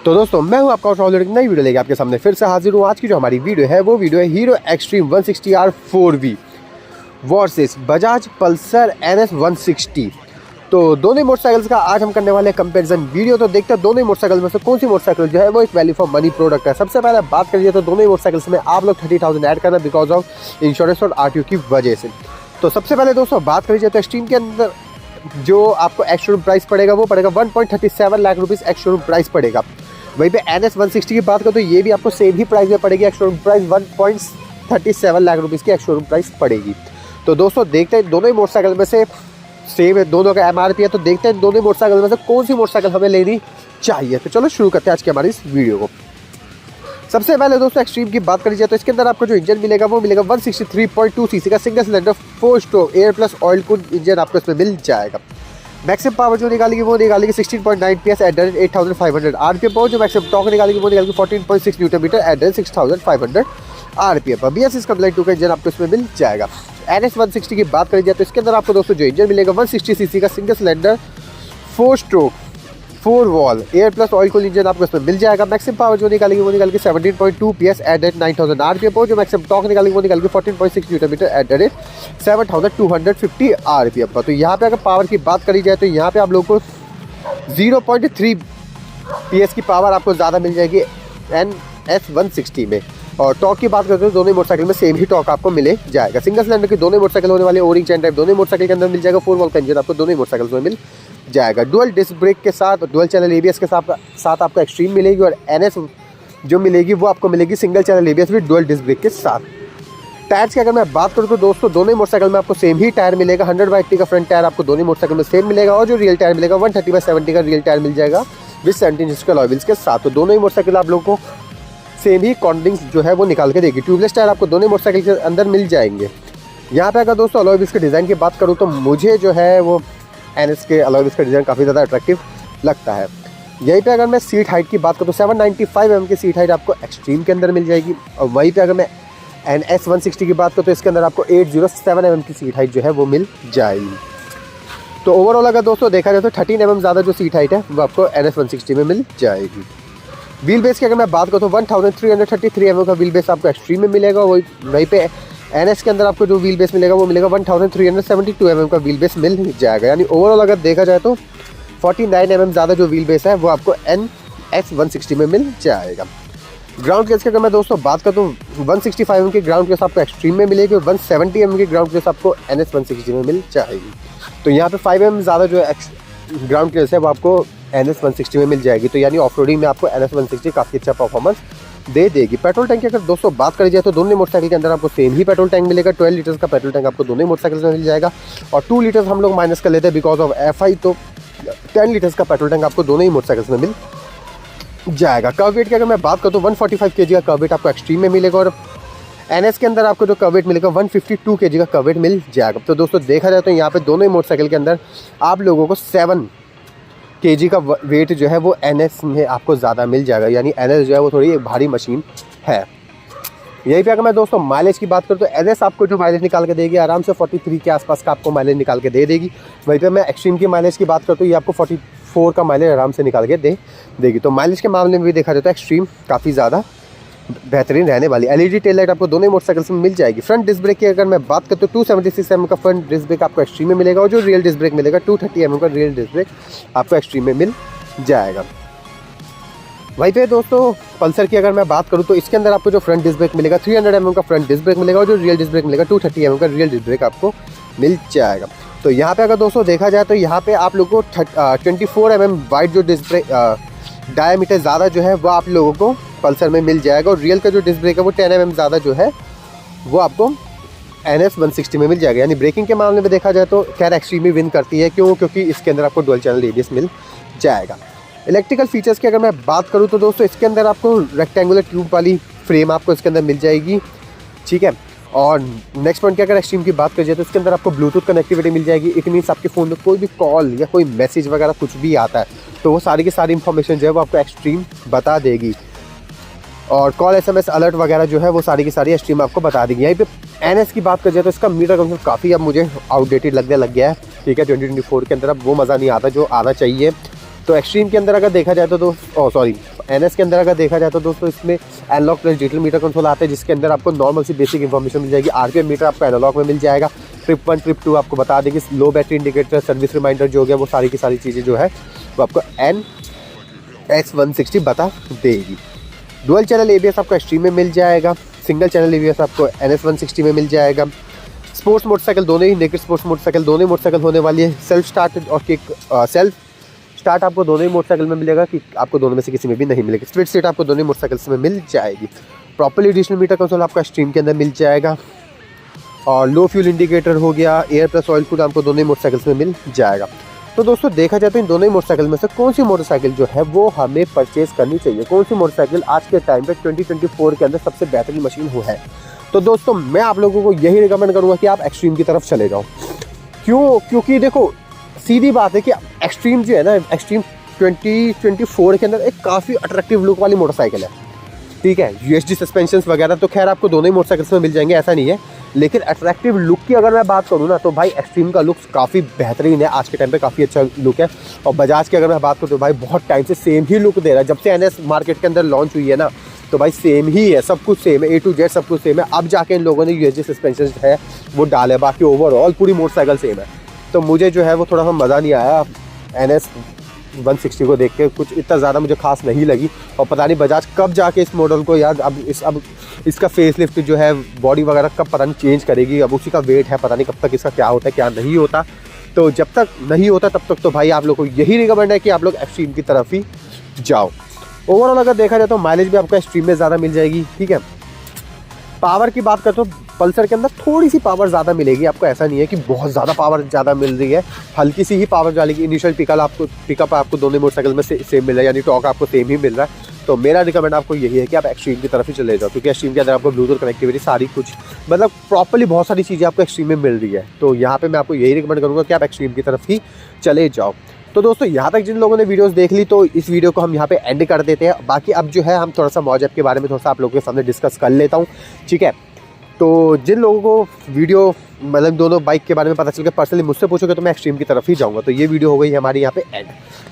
तो दोस्तों मैं हूं आपका और एक नई वीडियो लेके आपके सामने फिर से हाजिर हूं। आज की जो हमारी वीडियो है वो वीडियो है hero extreme 160R 4V versus Bajaj Pulsar NS 160। तो दोनों मोटरसाइकिल्स का आज हम करने वाले हैं कंपैरिजन वीडियो। तो देखते हैं दोनों मोटरसाइकिल में से कौन सी मोटरसाइकिल जो है वो एक वैल्यू फॉर मनी प्रोडक्ट है। सबसे पहले बात करिए तो दोनों मोटरसाइकिल्स में आप लोग 30,000 ऐड करना बिकॉज ऑफ इंश्योरेंस और RTO की वजह से। तो सबसे पहले दोस्तों बात करिए तो एक्सट्रीम के अंदर जो आपको एक्स शोरूम प्राइस पड़ेगा वो पड़ेगा 1.37 lakh rupees ex showroom price पड़ेगा। वहीं पे NS 160 की बात करो तो ये भी आपको सेम ही प्राइस में पड़ेगी। Ex showroom price 1.37 lakh rupees की एक्स शोरूम प्राइस पड़ेगी। तो दोस्तों देखते हैं दोनों ही मोटरसाइकिल में से सेम है, दोनों का MRP है। तो देखते हैं दोनों मोटरसाइकिल में से कौन सी मोटरसाइकिल हमें लेनी चाहिए। तो चलो शुरू करते हैं आज की हमारी इस वीडियो को। सबसे पहले दोस्तों एक्सट्रीम की बात करी जाए तो इसके अंदर आपको जो इंजन मिलेगा वो मिलेगा 163.2 सीसी का single cylinder 4 stroke air plus oil cooled engine आपको इसमें मिल जाएगा। मैक्सिमम पावर जो निकालेगी वो निकालेगी 16.9 PS एट 8,500 RPM पर। जो मैक्सिमम टॉर्क निकालेगी वो निकालेगी 14.6 न्यूटन मीटर एट 6,500 RPM पर। BS इसका 2 का इंजन आपको इसमें मिल जाएगा। NS 160 की बात करी जाए तो इसके अंदर आपको दोस्तों जो इंजन मिलेगा 160 सीसी का single cylinder 4 stroke 4 wall air plus oil cooled engine आपको इसमें मिल जाएगा। मैक्सिमम पावर जो निकालेगी वो निकालेगी 17.2 PS एट 9,000 RPM पर। जो मैक्सिमम टॉर्क निकालेगी वो निकालेगी 14.6 न्यूटन मीटर एट 7,250 RPM पर। तो यहाँ पे अगर पावर की बात करी जाए तो यहाँ पे आप लोगों को 0.3 PS की पावर आपको ज़्यादा मिल जाएगी NS 160 में। और टॉर्क की बात करते हैं तो दोनों मोटरसाइकिल में सेम ही टॉर्क आपको मिले जाएगा। सिंगल सिलेंडर की दोनों मोटरसाइकिल होने वाले ओरिंग चैन टाइप दोनों मोटरसाइकिल के अंदर मिल जाएगा। 4 वॉल का इंजन आपको दोनों मोटरसाइकिल में मिल जाएगा। डुअल डिस्क ब्रेक के साथ डुअल चैनल ABS के साथ आपको एक्सट्रीम मिलेगी। और NS जो मिलेगी वो आपको मिलेगी single channel ABS with dual disc brake के साथ। टायर्स की अगर मैं बात करूँ तो दोस्तों दोनों मोटरसाइकिल में आपको सेम ही टायर मिलेगा। 100/80 का फ्रंट टायर आपको दोनों मोटरसाइकिल में सेम मिलेगा। और जो रियल टायर मिलेगा 130/70 का रियल टायर मिल जाएगा विद 17 इंच के अलॉय व्हील्स के साथ। तो दोनों ही मोटरसाइकिल आप लोगों को सेम ही कॉर्नरिंग्स जो है वो निकाल के देगी। ट्यूबलेस टायर आपको दोनों मोटरसाइकिल के अंदर मिल जाएंगे। यहाँ पे अगर दोस्तों अलॉय व्हील्स के डिज़ाइन की बात करूँ तो मुझे जो है वो NS के अलॉय व्हील्स का डिज़ाइन काफ़ी ज़्यादा अट्रैक्टिव लगता है। यहीं पे अगर मैं सीट हाइट की बात करूँ तो 795 mm की सीट हाइट आपको एक्सट्रीम के अंदर मिल जाएगी। और वहीं पे अगर मैं NS 160 की बात करूँ तो इसके अंदर आपको 807 mm की सीट हाइट जो है वो मिल जाएगी। तो ओवरऑल अगर दोस्तों देखा जाए तो 13 mm ज़्यादा जो सीट हाइट है वो आपको NS 160 में मिल जाएगी। व्हील बेस की अगर मैं बात करूँ तो 1333 mm का व्हील बेस आपको एक्सट्रीम में मिलेगा। वहीं पे NS के अंदर आपको जो व्हील बेस मिलेगा वो मिलेगा 1372 mm का व्हील बेस मिल जाएगा। यानी ओवरऑल अगर देखा जाए तो 49 mm ज़्यादा जो व्हील बेस है वो आपको NS 160 में मिल जाएगा। ग्राउंड क्लियरेंस की अगर मैं दोस्तों बात करूँ तो 165 mm की ग्राउंड क्लियरेंस आपको एक्सट्रीम में मिलेगी। और 170 mm की ग्राउंड क्लियरेंस आपको NS 160 में मिल जाएगी। तो यहाँ पे 5 mm ज़्यादा जो ग्राउंड क्लियरेंस है वो आपको NS 160 में मिल जाएगी। तो यानी ऑफ रोडिंग में आपको NS 160 काफ़ी अच्छा परफॉर्मेंस दे देगी। पेट्रोल टैंक की अगर दोस्तों बात करी जाए तो दोनों मोटरसाइकिल के अंदर आपको सेम ही पेट्रोल टैंक मिलेगा। 12 लीटर्स का पेट्रोल टैंक आपको दोनों मोटरसाइकिल में मिल जाएगा। और 2 लीटर्स हम लोग माइनस कर लेते हैं बिकॉज ऑफ FI। तो 10 लीटर्स का पेट्रोल टैंक आपको दोनों ही मोटरसाइकिल्स में मिल जाएगा। कर्व वेट की अगर मैं बात करूँ तो 145 kg का कर्व वेट आपको एक्सट्रीम में मिलेगा। और NS के अंदर आपको जो कर्व वेट मिलेगा 152 kg का कर्व वेट मिल जाएगा। तो दोस्तों देखा जाए तो यहाँ पे दोनों ही मोटरसाइकिल के अंदर आप लोगों को 7 kg का वेट जो है वो NS में आपको ज़्यादा मिल जाएगा। यानी NS जो है वो थोड़ी भारी मशीन है। यहीं पे अगर मैं दोस्तों माइलेज की बात करूँ तो NS आपको जो माइलेज निकाल के देगी आराम से 43 के आसपास का आपको माइलेज निकाल के दे देगी। वहीं पे मैं एक्सट्रीम की माइलेज की बात करता हूँ ये आपको 44 का माइलेज आराम से निकाल के दे देगी। तो माइलेज के मामले में भी देखा जाए तो एक्सट्रीम काफ़ी ज़्यादा बेहतरीन रहने वाली। LED टेल लाइट आपको दोनों मोटरसाइकिल्स में मिल जाएगी। फ्रंट डिस्क ब्रेक की अगर मैं बात करता हूँ 276 mm का फ्रंट डिस्क ब्रेक आपको एक्सट्रीम में मिलेगा। और जो रियल डिस्क ब्रेक मिलेगा 230 mm का रियल डिस्क ब्रेक आपको एक्सट्रीम में मिल जाएगा। वहीं पे दोस्तों पल्सर की अगर मैं बात करूँ तो इसके अंदर आपको जो फ्रंट डिस्क ब्रेक मिलेगा 300 mm का फ्रंट डिस्क ब्रेक मिलेगा। और जो रियल डिस्क ब्रेक मिलेगा 230 mm का रियल डिस्क ब्रेक आपको मिल जाएगा। तो यहाँ पे अगर दोस्तों देखा जाए तो यहाँ पे आप लोगों को 24 mm वाइड जो डिस्क ब्रेक डायमीटर ज़्यादा जो है वो आप लोगों को पल्सर में मिल जाएगा। और रियल का जो डिस्क ब्रेक है वो 10 mm ज़्यादा जो है वो आपको NS 160 में मिल जाएगा। यानी ब्रेकिंग के मामले में देखा जाए तो खैर एक्सट्रीम ही विन करती है। क्यों? क्योंकि इसके अंदर आपको डुअल चैनल ABS मिल जाएगा। इलेक्ट्रिकल फीचर्स की अगर मैं बात करूँ तो दोस्तों इसके अंदर आपको रेक्टेंगुलर ट्यूब वाली फ्रेम आपको इसके अंदर मिल जाएगी। ठीक है। और नेक्स्ट पॉइंट की अगर एक्सट्रीम की बात करिए तो इसके अंदर आपको ब्लूटूथ कनेक्टिविटी मिल जाएगी। इट मीन्स आपके फ़ोन में कोई भी कॉल या कोई मैसेज वगैरह कुछ भी आता है तो वो सारी की सारी इन्फॉर्मेशन जो है वो आपको एक्सट्रीम बता देगी। और कॉल SMS अलर्ट वगैरह जो है वो सारी की सारी एक्सट्रीम आपको बता देगी। यहीं पे NS की बात करिए तो इसका मीटर कंसोल काफ़ी अब मुझे आउटडेटेड लगने लग गया है। ठीक है, 2024 के अंदर अब वो मज़ा नहीं आता जो आना चाहिए। तो एक्सट्रीम के अंदर अगर देखा जाए तो सॉरी एनएस के अंदर अगर देखा जाए तो दोस्तों इसमें analogue plus digital meter control आता है, जिसके अंदर आपको नॉर्मल सी बेसिक इन्फॉर्मेशन मिल जाएगी। आरपीएम मीटर आपको एनालॉग में मिल जाएगा। ट्रिप 1 ट्रिप 2 आपको बता देंगे। लो बैटरी इंडिकेटर, सर्विस रिमाइंडर जो हो गया, वो सारी की सारी चीज़ें जो है वो आपको NS160 बता देगी। डुअल चैनल एबीएस आपको एक्सट्रीम में मिल जाएगा। सिंगल चैनल एबीएस आपको NS160 में मिल जाएगा। स्पोर्ट्स मोटरसाइकिल दोनों ही, नेकेड स्पोर्ट्स मोटरसाइकिल दोनों ही मोटरसाइकिल होने वाली है। सेल्फ स्टार्ट और किक सेल्फ स्टार्ट आपको दोनों ही मोटरसाइकिल में मिलेगा, कि आपको दोनों में से किसी में भी नहीं मिलेगी। स्प्लिट सीट आपको दोनों ही मोटरसाइकिल्स में मिल जाएगी। प्रॉपर्ली डिजिटल मीटर कंसोल आपका स्ट्रीम के अंदर मिल जाएगा। और लो फ्यूल इंडिकेटर हो गया, एयर प्लस ऑयल कूल आपको दोनों ही मोटरसाइकिल्स में मिल जाएगा। तो दोस्तों देखा जाए तो इन दोनों ही मोटरसाइकिल में से कौन सी मोटरसाइकिल जो है वो हमें परचेज करनी चाहिए, कौन सी मोटरसाइकिल आज के टाइम पे 2024 के अंदर सबसे बेहतरीन मशीन हो है। तो दोस्तों मैं आप लोगों को यही रिकमेंड करूँगा कि आप एक्सट्रीम की तरफ चले जाओ। क्योंकि देखो सीधी बात है कि एक्सट्रीम जो है ना, एक्सट्रीम 2024 के अंदर एक काफ़ी अट्रैक्टिव लुक वाली मोटरसाइकिल है। ठीक है, यूएसडी सस्पेंशंस वगैरह तो खैर आपको दोनों ही मोटरसाइकिल्स में मिल जाएंगे, ऐसा नहीं है। लेकिन अट्रैक्टिव लुक की अगर मैं बात करूँ ना, तो भाई एक्सट्रीम का लुक काफ़ी बेहतरीन है आज के टाइम पे, काफ़ी अच्छा लुक है। और बजाज की अगर मैं बात करूँ तो भाई बहुत टाइम से सेम ही लुक दे रहा है। जब से एनएस मार्केट के अंदर लॉन्च हुई है ना, तो भाई सेम ही है, सब कुछ सेम है, A to Z सब कुछ सेम है। अब जाके इन लोगों ने यूएसडी सस्पेंशन है वो डाले, बाकी ओवरऑल पूरी मोटरसाइकिल सेम है। तो मुझे जो है वो थोड़ा सा मज़ा नहीं आया NS160 को देख के, कुछ इतना ज़्यादा मुझे खास नहीं लगी। और पता नहीं बजाज कब जाके इस मॉडल को यार अब इसका फेसलिफ्ट जो है, बॉडी वगैरह कब पता नहीं चेंज करेगी। अब उसी का वेट है, पता नहीं कब तक इसका क्या होता है क्या नहीं होता। तो जब तक नहीं होता तब तक तो भाई आप लोग को यही रिकमेंड है कि आप लोग एक्सट्रीम की तरफ ही जाओ। ओवरऑल अगर देखा जाए तो माइलेज भी आपको एक्सट्रीम में ज़्यादा मिल जाएगी। ठीक है, पावर की बात करते हो पल्सर के अंदर थोड़ी सी पावर ज़्यादा मिलेगी आपको, ऐसा नहीं है कि बहुत ज़्यादा पावर ज़्यादा मिल रही है, हल्की सी ही पावर डालेगी। इनिशियल पिकअप आपको दोनों मोटरसाइकिल में सेम मिल रहा है, यानी टॉर्क आपको सेम ही मिल रहा है। तो मेरा रिकमेंड आपको यही है कि आप एक्सट्रीम की तरफ ही चले जाओ, क्योंकि एक्सट्रीम के अंदर आपको ब्लूटूथ कनेक्टिविटी सारी कुछ मतलब प्रॉपर्ली बहुत सारी चीज़ें आपको एक्सट्रीम में मिल रही है। तो यहाँ पर मैं आपको यही रिकमेंड करूँगा कि आप एक्सट्रीम की तरफ ही चले जाओ। तो दोस्तों यहाँ तक जिन लोगों ने वीडियोस देख ली, तो इस वीडियो को हम यहाँ पे एंड कर देते हैं। बाकी अब जो है हम थोड़ा सा मौज ऐप के बारे में थोड़ा सा आप लोगों के सामने डिस्कस कर लेता हूँ। ठीक है, तो जिन लोगों को वीडियो मतलब दोनों बाइक के बारे में पता चल गया, पर्सनली मुझसे पूछोगे तो मैं एक्सट्रीम की तरफ ही जाऊँगा। तो ये वीडियो हो गई हमारी यहाँ पे एंड।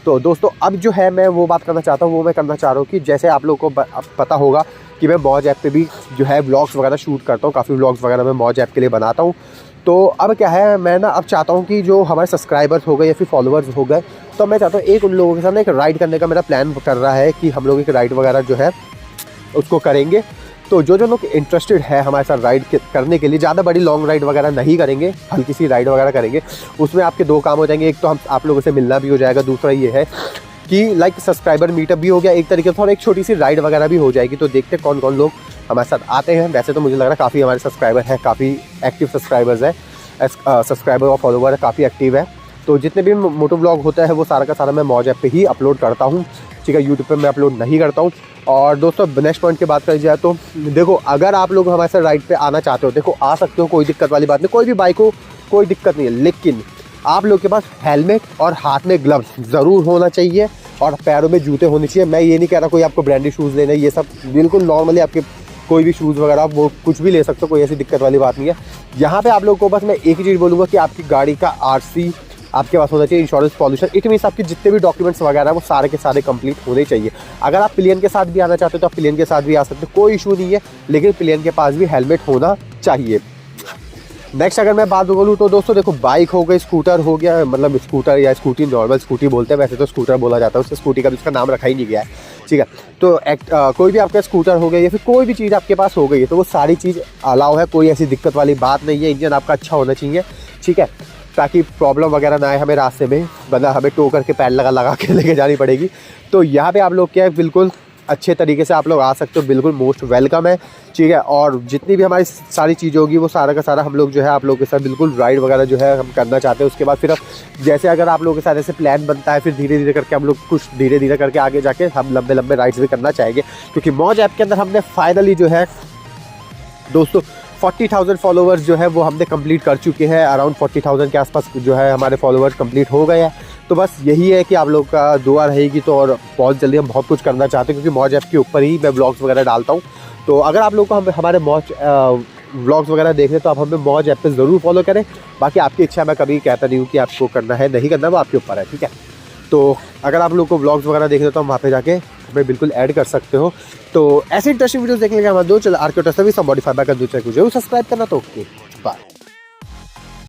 तो दोस्तों अब जो है मैं वो बात करना चाहता हूँ, वो मैं करना चाह रहा हूँ कि जैसे आप लोगों को पता होगा कि मैं मौज ऐप पे भी जो है व्लॉग्स वगैरह शूट करता हूँ, काफ़ी व्लॉग्स वगैरह मैं मौज ऐप के लिए बनाता हूँ। तो अब क्या है, मैं ना अब चाहता हूँ कि जो हमारे सब्सक्राइबर्स हो गए या फिर फॉलोअर्स हो गए, तो मैं चाहता हूँ एक उन लोगों के साथ एक राइड करने का मेरा प्लान कर रहा है कि हम लोग एक राइड वगैरह जो है उसको करेंगे। तो जो लोग इंटरेस्टेड है हमारे साथ राइड करने के लिए, ज़्यादा बड़ी लॉन्ग राइड वगैरह नहीं करेंगे, हल्की सी राइड वगैरह करेंगे। उसमें आपके दो काम हो जाएंगे, एक तो हम आप लोगों से मिलना भी हो जाएगा, दूसरा ये है कि लाइक सब्सक्राइबर मीटअप भी हो गया एक तरीके से, और एक छोटी सी राइड वगैरह भी हो जाएगी। तो देखते कौन कौन लोग हमारे साथ आते हैं। वैसे तो मुझे लग रहा है काफ़ी हमारे सब्सक्राइबर हैं, काफ़ी एक्टिव सब्सक्राइबर्स हैं, सब्सक्राइबर और फॉलोवर काफ़ी एक्टिव है। तो जितने भी मोटो व्लॉग होता है वो सारा का सारा मैं मौज ऐप पे ही अपलोड करता हूँ। ठीक है, यूट्यूब पे मैं अपलोड नहीं करता हूँ। और दोस्तों नेक्स्ट पॉइंट की बात करी जाए तो देखो, अगर आप लोग हमारे साथ राइड पे आना चाहते हो, देखो आ सकते हो, कोई दिक्कत वाली बात नहीं, कोई भी बाइक हो कोई दिक्कत नहीं है। लेकिन आप लोग के पास हेलमेट और हाथ में ग्लव्स ज़रूर होना चाहिए और पैरों में जूते होने चाहिए। मैं ये नहीं कह रहा कोई आपको ब्रांडेड शूज़ लेने, ये सब बिल्कुल नॉर्मली आपके कोई भी शूज़ वगैरह वो कुछ भी ले सकते हो, कोई ऐसी दिक्कत वाली बात नहीं है। यहाँ पे आप लोगों को बस मैं एक ही चीज़ बोलूँगा कि आपकी गाड़ी का RC आपके पास होना चाहिए, इंश्योरेंस पॉल्यूशन, इट मीन्स आपके जितने भी डॉक्यूमेंट्स वगैरह वो सारे के सारे कंप्लीट होने चाहिए। अगर आप पिलियन के साथ भी आना चाहते हो तो आप पिलियन के साथ भी आ सकते हो, कोई इशू नहीं है, लेकिन पिलियन के पास भी हेलमेट होना चाहिए। नेक्स्ट अगर मैं बात बोलूँ तो दोस्तों देखो, बाइक हो गई, स्कूटर हो गया, मतलब स्कूटर या स्कूटी, नॉर्मल स्कूटी बोलते हैं, वैसे तो स्कूटर बोला जाता है, उससे स्कूटी का भी उसका नाम रखा ही नहीं गया है। ठीक है, तो कोई भी आपका स्कूटर हो गया या फिर कोई भी चीज़ आपके पास हो गई है, तो वो सारी चीज़ अलाउ है, कोई ऐसी दिक्कत वाली बात नहीं है। इंजन आपका अच्छा होना चाहिए, ठीक है, ताकि प्रॉब्लम वगैरह ना आए हमें रास्ते में, वरना हमें टो करके पैर लगा के लेके जानी पड़ेगी। तो यहाँ पे आप लोग क्या है, बिल्कुल अच्छे तरीके से आप लोग आ सकते हो, बिल्कुल मोस्ट वेलकम है। ठीक है, और जितनी भी हमारी सारी चीज़ होगी वो सारा का सारा हम लोग जो है आप लोगों के साथ बिल्कुल राइड वगैरह जो है हम करना चाहते हैं। उसके बाद फिर जैसे अगर आप लोगों के साथ ऐसे प्लान बनता है, फिर धीरे धीरे करके हम लोग कुछ धीरे धीरे करके आगे जाके हम लंबे लंबे राइड्स भी करना चाहेंगे। क्योंकि मौज ऐप के अंदर हमने फाइनली जो है दोस्तों 40,000 फॉलोवर्स जो है वो हमने कंप्लीट कर चुके हैं। अराउंड 40,000 के आसपास जो है हमारे फॉलोवर्स कंप्लीट हो गए हैं। तो बस यही है कि आप लोग का दुआ रहेगी तो, और बहुत जल्दी हम बहुत कुछ करना चाहते हैं, क्योंकि मौज ऐप के ऊपर ही मैं व्लॉग्स वगैरह डालता हूँ। तो अगर आप लोग को हमारे मौज व्लॉग्स वगैरह देखने तो आप हमें मौज ऐप पे ज़रूर फॉलो करें। बाकी आपकी इच्छा, मैं कभी कहता नहीं हूँ कि आपको करना है नहीं करना, वो आपके ऊपर है। ठीक है, तो अगर आप लोग को व्लॉग्स वगैरह देखने तो हम वहाँ पे जाके हमें बिल्कुल ऐड कर सकते हो। तो ऐसे इंटरेस्टिंग वीडियोस देखने के लिए हमारे दो चैनल आर्के ऑटो सर्विस और मॉडिफाई बाइक का दूसरा कुछ जरूर सब्सक्राइब करना। तो ओके।